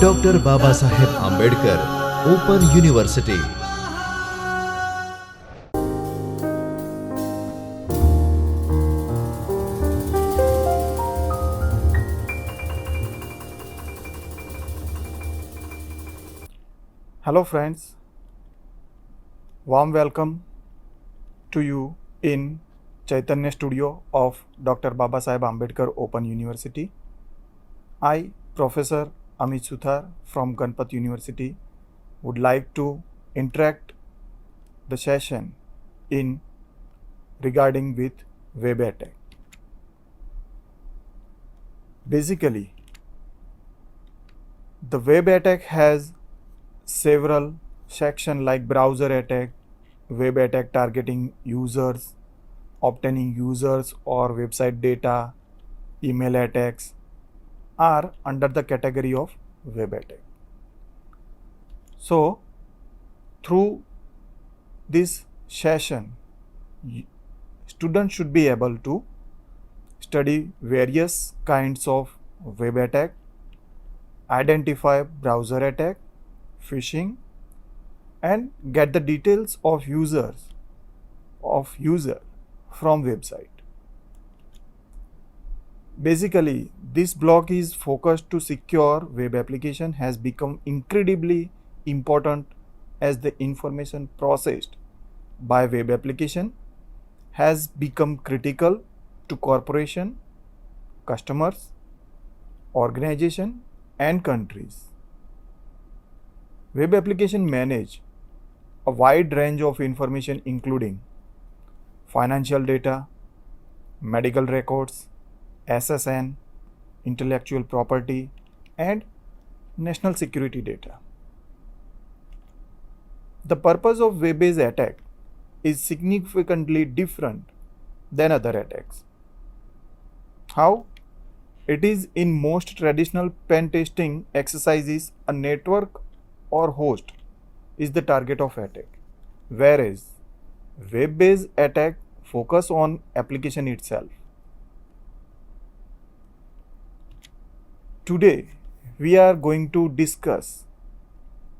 Doctor Baba Saheb Ambedkar open university. Hello friends, warm welcome to you in Chaitanya Studio of Dr. Baba Saheb Ambedkar Open University. I, Professor Amit Suthar from Ganpat University, would like to interact the session in regarding with web attack. Basically, the web attack has several sections like browser attack, web attack targeting users, obtaining users or website data, email attacks are under the category of web attack. So, through this session, students should be able to study various kinds of web attack, identify browser attack, phishing, and get the details of user from website. Basically, this block is focused to secure web application has become incredibly important as the information processed by web application has become critical to corporation, customers, organization, and countries. Web application manage a wide range of information including financial data, medical records, SSN, intellectual property, and national security data. The purpose of web-based attack is significantly different than other attacks. How? It is in most traditional pen testing exercises, a network or host is the target of attack, whereas web-based attack focus on application itself. Today, we are going to discuss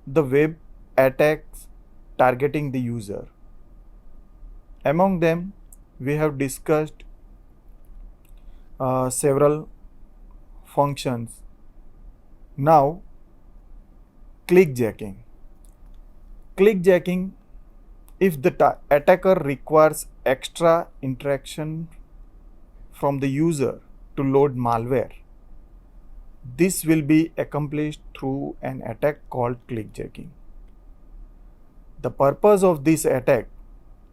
the web attacks targeting the user. Among them, we have discussed several functions. Now, clickjacking. Clickjacking, if the attacker requires extra interaction from the user to load malware, this will be accomplished through an attack called clickjacking. The purpose of this attack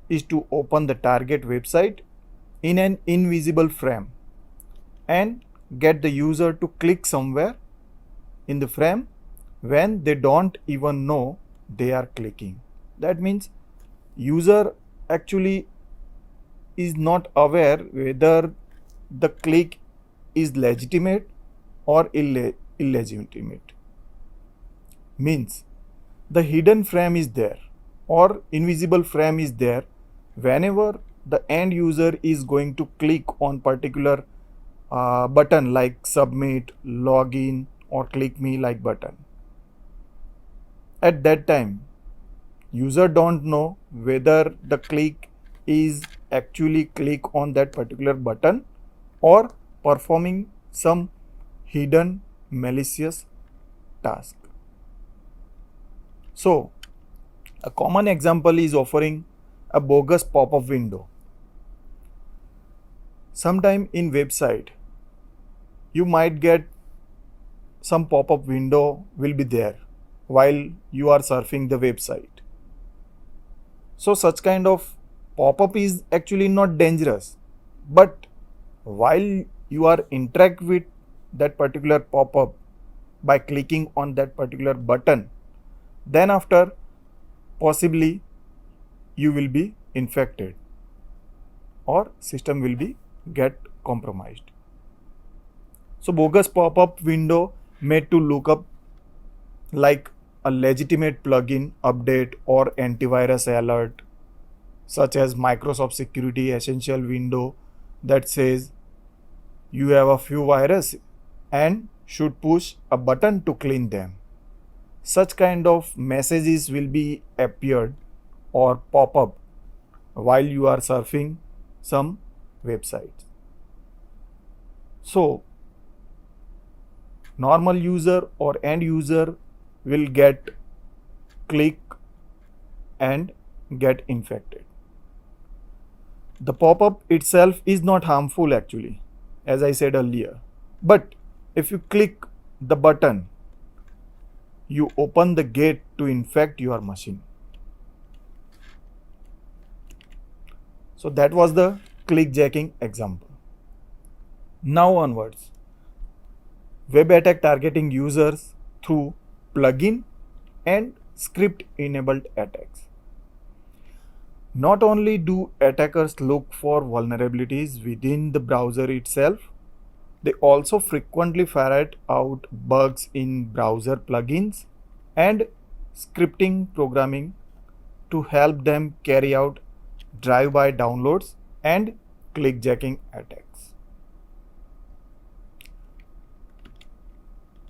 is to open the target website in an invisible frame and get the user to click somewhere in the frame when they don't even know they are clicking. That means user actually is not aware whether the click is legitimate or illegitimate. Means the hidden frame is there or invisible frame is there whenever the end user is going to click on particular button like submit, login, or click me like button. At that time, user don't know whether the click is actually click on that particular button or performing some hidden malicious task. So, a common example is offering a bogus pop-up window. Sometime in website, you might get some pop-up window will be there while you are surfing the website. So such kind of pop-up is actually not dangerous, but while you are interact with that particular pop-up by clicking on that particular button, then after possibly you will be infected or system will be get compromised. So bogus pop-up window made to look up like a legitimate plugin update or antivirus alert, such as Microsoft Security Essential window that says you have a few virus and should push a button to clean them. Such kind of messages will be appeared or pop up while you are surfing some websites. So normal user or end user will get click and get infected. The pop-up itself is not harmful actually, as I said earlier. But if you click the button, you open the gate to infect your machine. So that was the clickjacking example. Now onwards, web attack targeting users through plugin and script enabled attacks. Not only do attackers look for vulnerabilities within the browser itself, they also frequently ferret out bugs in browser plugins and scripting programming to help them carry out drive-by downloads and clickjacking attacks.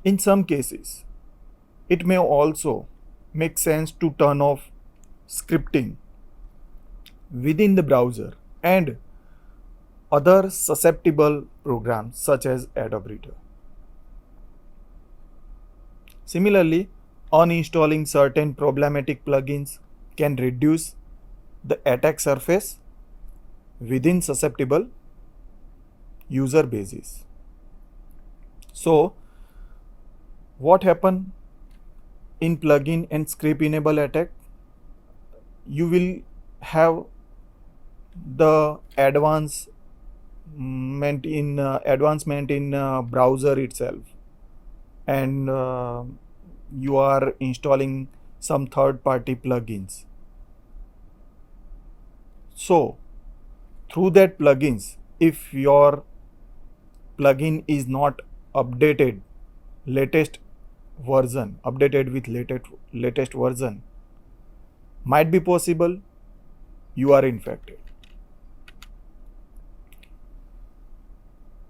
In some cases, it may also make sense to turn off scripting within the browser and other susceptible programs such as Adobe Reader. Similarly, uninstalling certain problematic plugins can reduce the attack surface within susceptible user bases. So, what happen in plugin and script enable attack? You will have the advancement in browser itself, and you are installing some third-party plugins. So through that plugins, if your plugin is not updated with latest version, might be possible you are infected.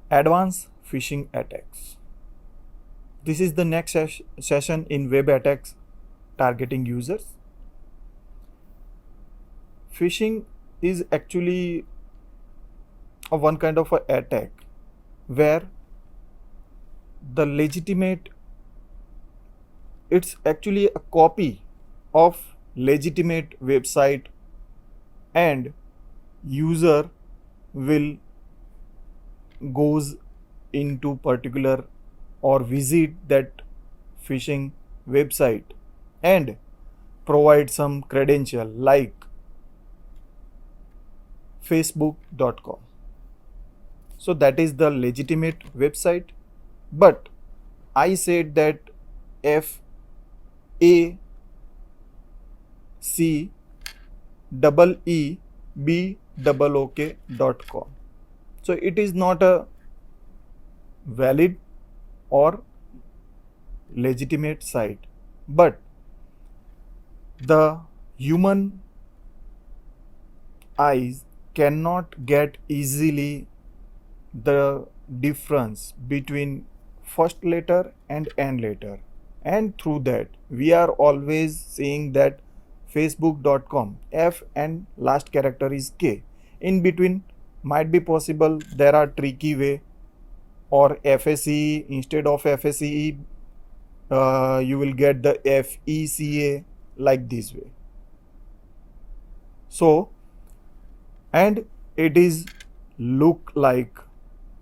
Advanced phishing attacks. This is the next session in web attacks targeting users. Phishing is actually one kind of an attack where it's actually a copy of legitimate website, and user will goes into particular or visit that phishing website and provide some credential like facebook.com. So that is the legitimate website, but I said that FACEEBOOK.com. So it is not a valid or legitimate site, but the human eyes cannot get easily the difference between first letter and end letter, and through that we are always seeing that facebook.com F and last character is K. In between might be possible there are tricky way, or FACE instead of FACE you will get the FECA, like this way. So, and it is look like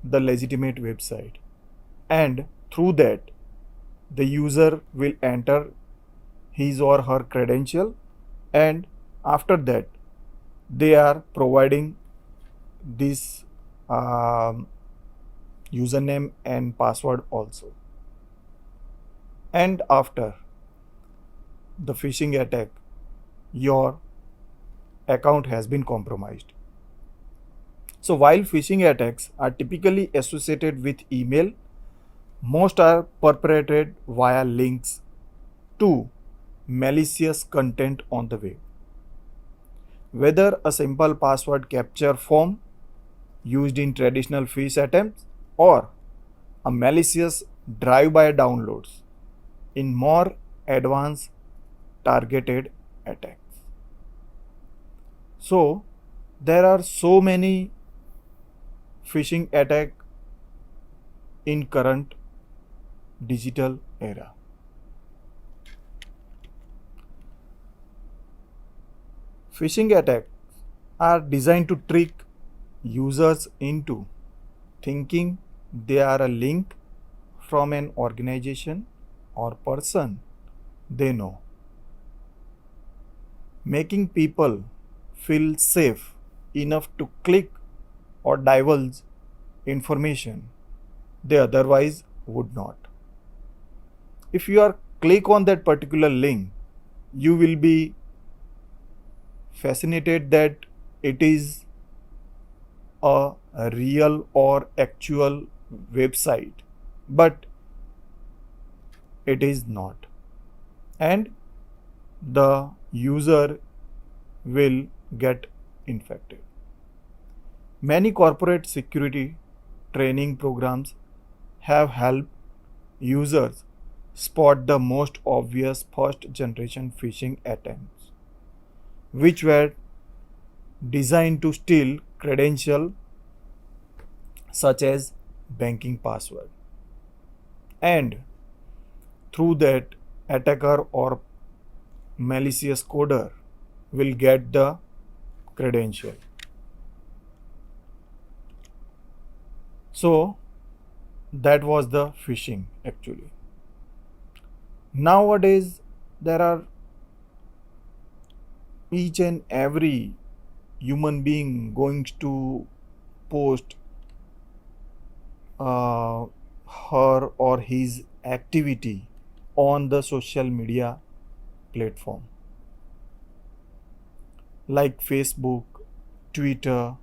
the legitimate website, and through that the user will enter his or her credential, and after that they are providing this username and password also, and after the phishing attack your account has been compromised. So while phishing attacks are typically associated with email, most are perpetrated via links to malicious content on the web. Whether a simple password capture form used in traditional phish attempts or a malicious drive-by downloads in more advanced targeted attacks. So there are so many phishing attack in current digital era. Phishing attacks are designed to trick users into thinking they are a link from an organization or person they know, making people feel safe enough to click or divulge information they otherwise would not. If you are click on that particular link, you will be fascinated that it is a real or actual website, but it is not, and the user will get infected. Many corporate security training programs have helped users spot the most obvious first generation phishing attempts, which were designed to steal credentials such as banking password, and through that attacker or malicious coder will get the credential. So that was the phishing actually. Nowadays there are each and every human being going to post her or his activity on the social media platform like Facebook, Twitter,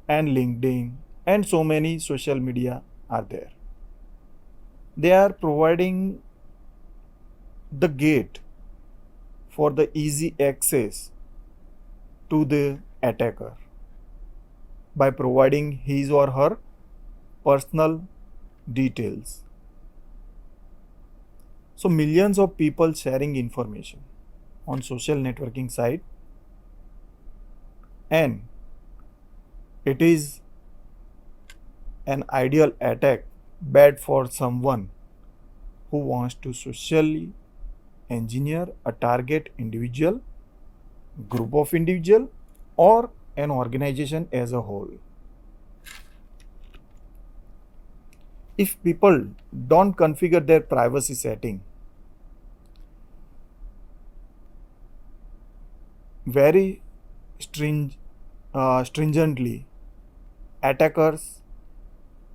and LinkedIn, and so many social media are there. They are providing the gate for the easy access to the attacker by providing his or her personal details. So millions of people sharing information on social networking site, and it is an ideal attack bad for someone who wants to socially engineer a target individual, group of individual, or an organization as a whole. If people don't configure their privacy setting very stringently, attackers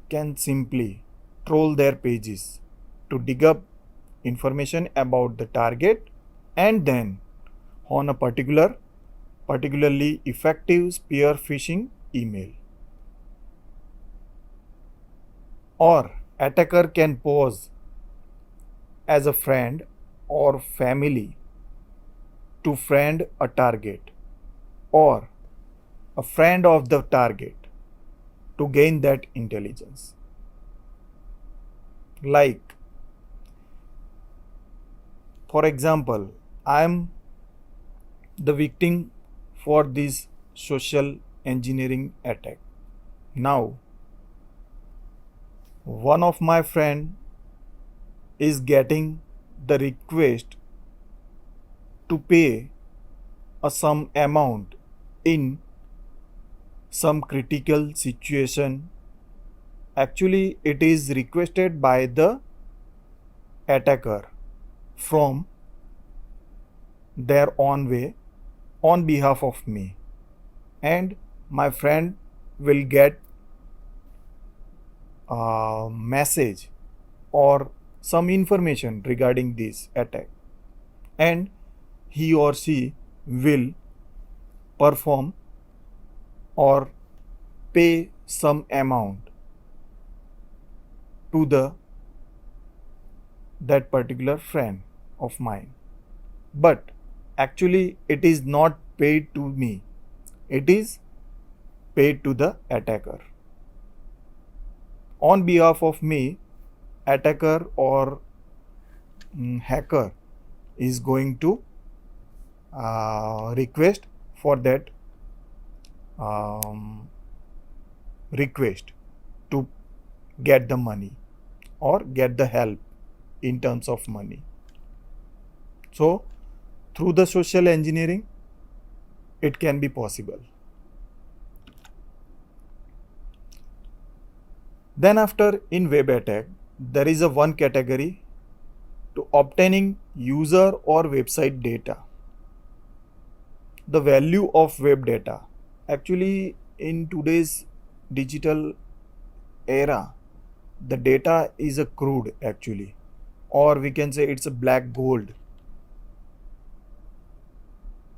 can simply troll their pages to dig up information about the target, and then on a particularly effective spear phishing email. Or attacker can pose as a friend or family to friend a target, or a friend of the target to gain that intelligence. Like, for example, I am the victim for this social engineering attack. Now, one of my friend is getting the request to pay a some amount in some critical situation. Actually, it is requested by the attacker from their own way on behalf of me, and my friend will get a message or some information regarding this attack, and he or she will perform or pay some amount to that particular friend of mine. But actually it is not paid to me, it is paid to the attacker. On behalf of me, attacker or hacker is going to request for that request to get the money or get the help in terms of money. So through the social engineering it can be possible. Then after, in web attack there is a one category to obtaining user or website data. The value of web data, actually in today's digital era, the data is a crude actually, or we can say it's a black gold.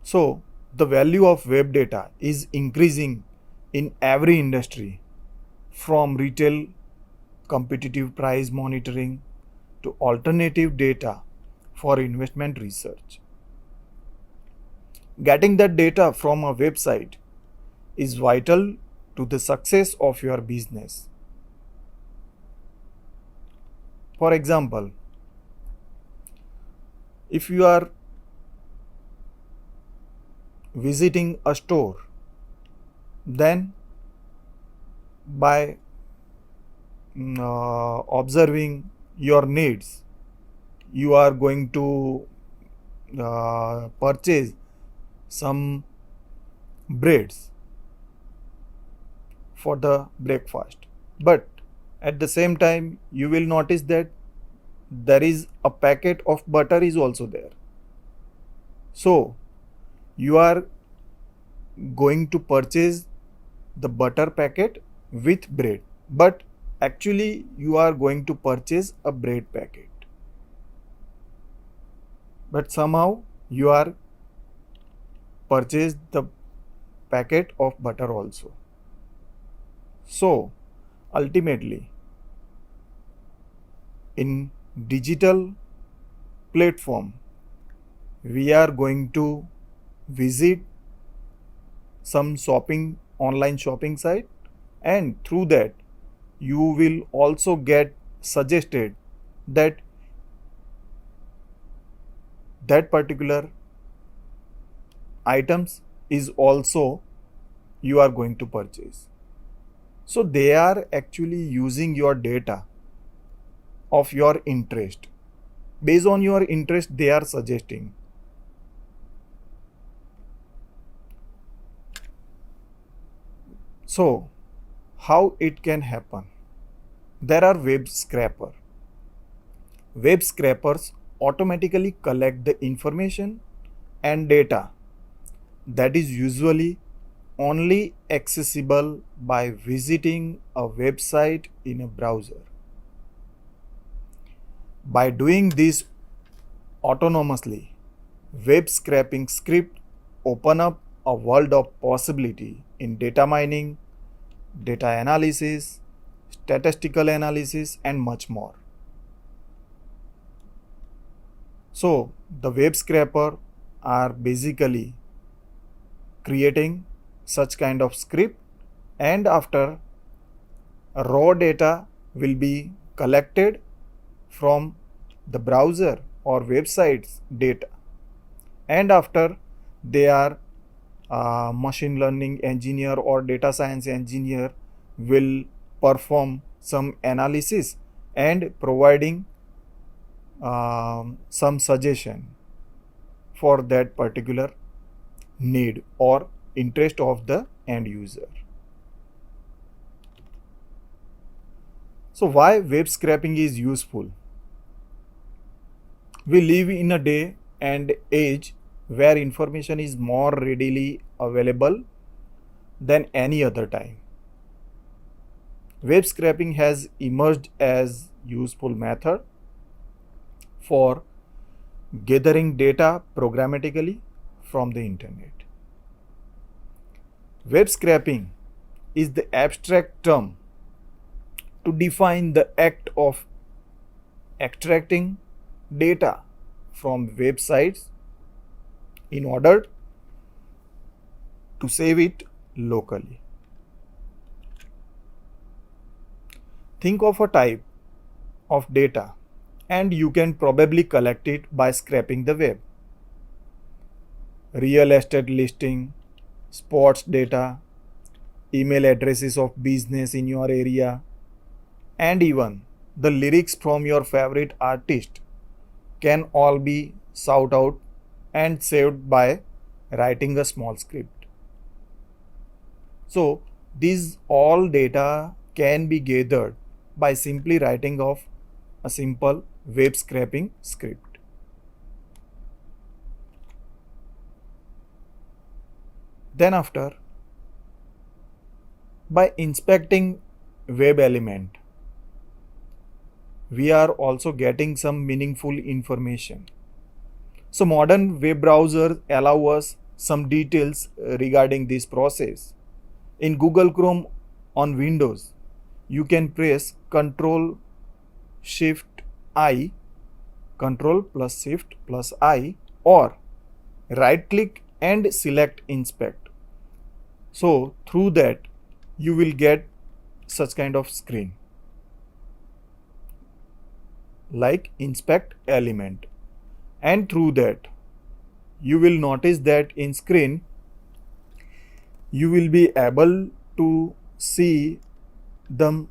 So the value of web data is increasing in every industry, from retail competitive price monitoring to alternative data for investment research. Getting that data from a website is vital to the success of your business. For example, if you are visiting a store, then by observing your needs, you are going to purchase some breads for the breakfast, but at the same time you will notice that there is a packet of butter is also there. So you are going to purchase the butter packet with bread, but actually you are going to purchase a bread packet, but somehow you are purchased the packet of butter also. So ultimately in digital platform we are going to visit some online shopping site, and through that you will also get suggested that particular items is also you are going to purchase. So they are actually using your data of your interest. Based on your interest they are suggesting. So how it can happen? There are web scraper. Web scrapers automatically collect the information and data that is usually only accessible by visiting a website in a browser. By doing this autonomously, web scraping script open up a world of possibility in data mining, data analysis, statistical analysis, and much more. So the web scraper are basically creating such kind of script, and after raw data will be collected from the browser or websites data, and after they are machine learning engineer or data science engineer will perform some analysis and providing some suggestion for that particular need or interest of the end user. So why web scraping is useful? We live in a day and age where information is more readily available than any other time. Web scraping has emerged as useful method for gathering data programmatically from the internet. Web scraping is the abstract term to define the act of extracting data from websites in order to save it locally. Think of a type of data, and you can probably collect it by scraping the web. Real estate listing, sports data, email addresses of business in your area, and even the lyrics from your favorite artist can all be sought out and saved by writing a small script. So these all data can be gathered by simply writing of a simple web scraping script. Then after, by inspecting web element, we are also getting some meaningful information. So modern web browsers allow us some details regarding this process. In Google Chrome on Windows, you can press Control Shift I, Control plus Shift plus I, or right click and select Inspect. So through that, you will get such kind of screen like inspect element, and through that you will notice that in screen you will be able to see the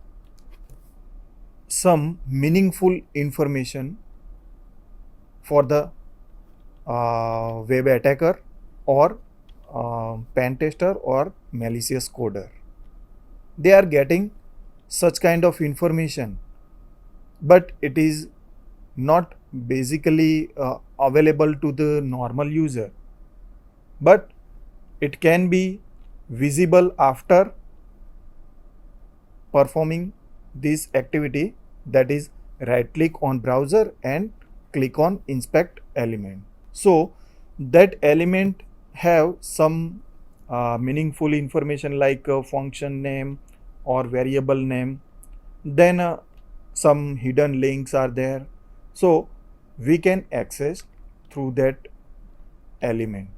some meaningful information for the web attacker or pen tester or malicious coder. They are getting such kind of information, but it is not basically available to the normal user, but it can be visible after performing this activity, that is right click on browser and click on inspect element. So that element have some meaningful information like function name or variable name, then some hidden links are there, so we can access through that element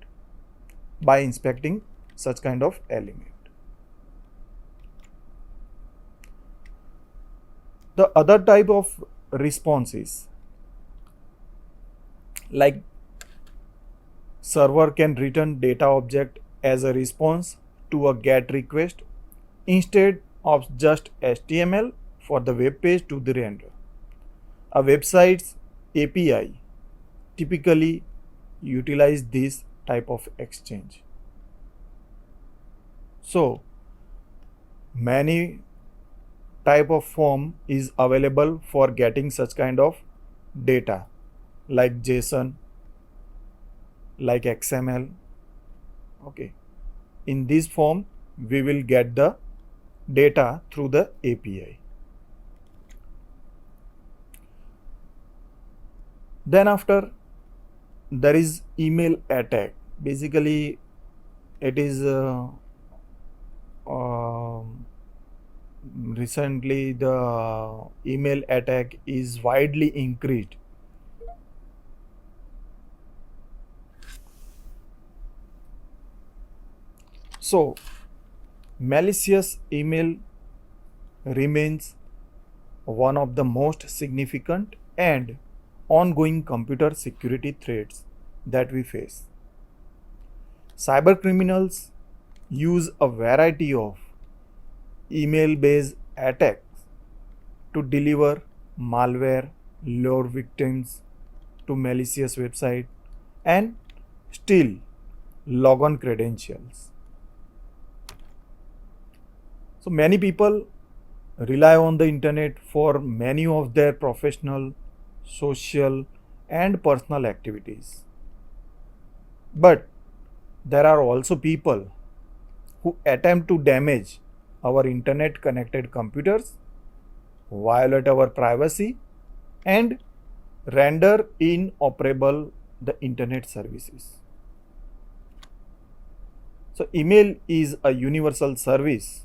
by inspecting such kind of element. The other type of responses, like server can return data object as a response to a GET request instead of just HTML for the web page to the render. A website's API typically utilize this type of exchange. So many type of form is available for getting such kind of data, like JSON, like XML. Okay, in this form we will get the data through the API. Then after, there is email attack. Basically it is recently the email attack is widely increased. So malicious email remains one of the most significant and ongoing computer security threats that we face. Cyber criminals use a variety of email-based attacks to deliver malware, lure victims to malicious website, and steal logon credentials. So many people rely on the internet for many of their professional, social, and personal activities. But there are also people who attempt to damage our internet connected computers, violate our privacy, and render inoperable the internet services. So email is a universal service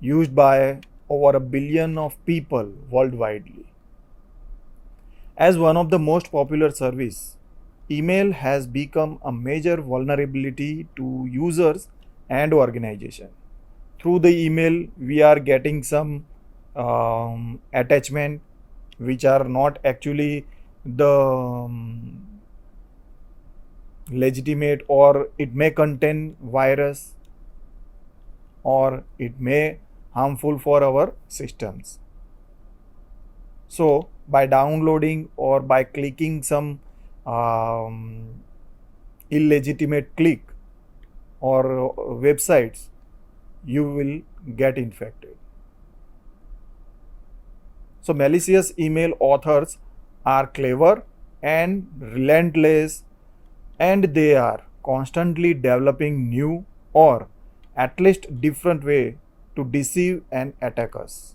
used by over 1 billion of people worldwide. As one of the most popular service, email has become a major vulnerability to users and organization. Through the email, we are getting some attachment which are not actually the legitimate, or it may contain virus, or it may harmful for our systems. So by downloading or by clicking some illegitimate click or websites, you will get infected. So malicious email authors are clever and relentless, and they are constantly developing new or at least different way to deceive and attack us.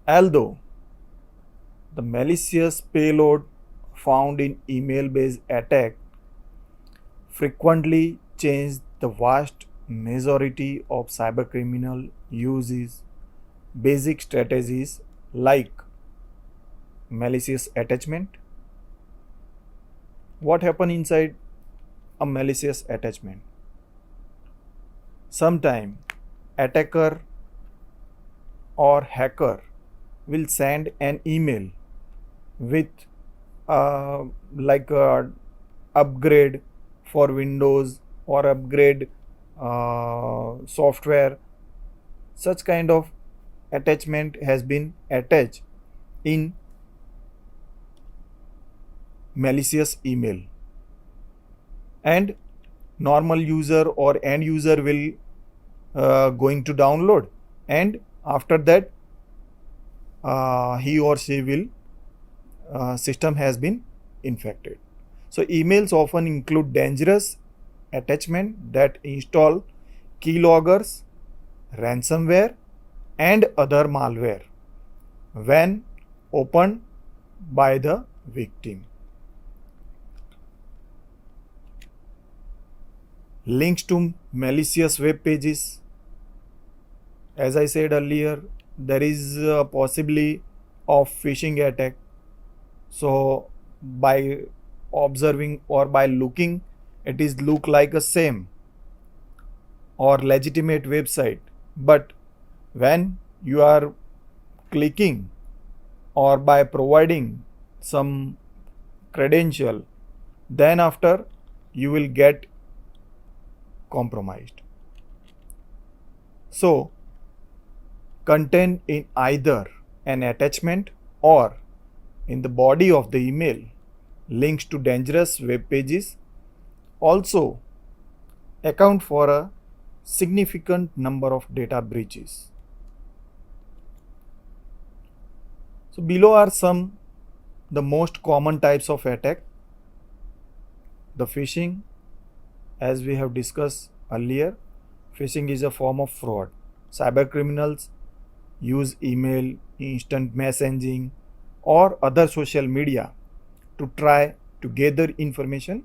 Although the malicious payload found in email-based attack frequently change the vast majority of cybercriminal uses basic strategies like malicious attachment. What happen inside a malicious attachment? Sometime attacker or hacker will send an email with like a upgrade for Windows or upgrade software. Such kind of attachment has been attached in malicious email, and normal user or end user will going to download, and after that he or she will system has been infected. So emails often include dangerous attachment that install keyloggers, ransomware, and other malware when opened by the victim. Links to malicious web pages. As I said earlier, there is possibly of phishing attack. So by observing or by looking, it is look like a same or legitimate website, but when you are clicking or by providing some credential, then after you will get compromised. So content in either an attachment or in the body of the email links to dangerous web pages also account for a significant number of data breaches. So below are some the most common types of attack. The phishing, as we have discussed earlier, phishing is a form of fraud. Cyber criminals use email, instant messaging, or other social media to try to gather information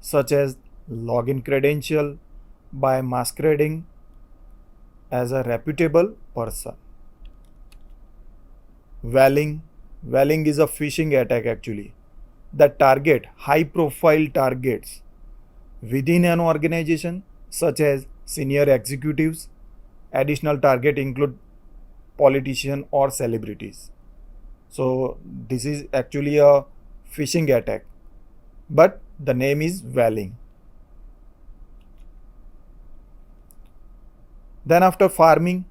such as login credential by masquerading as a reputable person. Whaling is a phishing attack actually that target high profile targets within an organization such as senior executives. Additional target include politicians or celebrities. So this is actually a phishing attack, but the name is whaling. Then after farming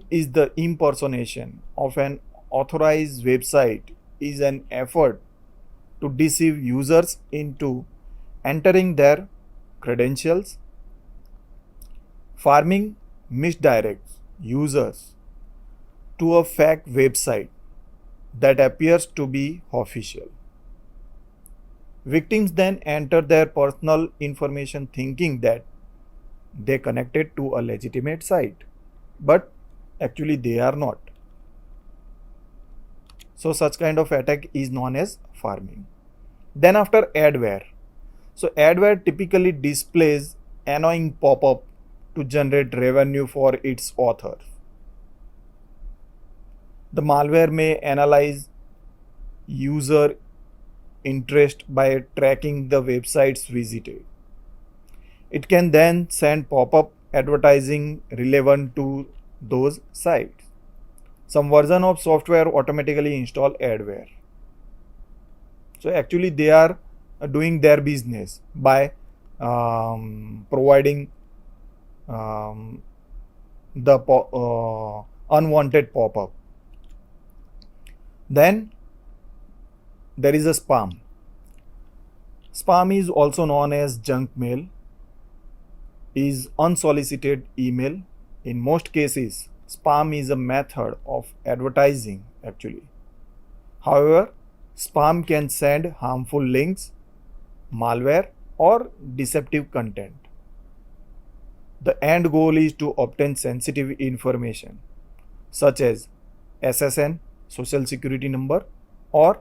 is the impersonation of an authorized website, is an effort to deceive users into entering their credentials. Farming misdirects users to a fake website that appears to be official. Victims then enter their personal information thinking that they connected to a legitimate site, but actually they are not. So such kind of attack is known as farming. Then after adware. So adware typically displays annoying pop-up to generate revenue for its authors. The malware may analyze user interest by tracking the websites visited. It can then send pop-up advertising relevant to those sites. Some version of software automatically install adware. So actually they are doing their business by providing the unwanted pop-up. Then there is a spam. Spam is also known as junk mail, is unsolicited email. In most cases, spam is a method of advertising actually. However, spam can send harmful links, malware, or deceptive content. The end goal is to obtain sensitive information such as SSN, social security number, or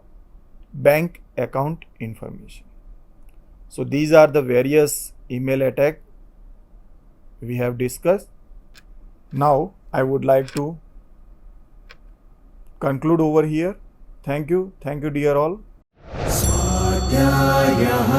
bank account information. So these are the various email attack we have discussed. Now I would like to conclude over here. Thank you dear all. स्वाध्यायः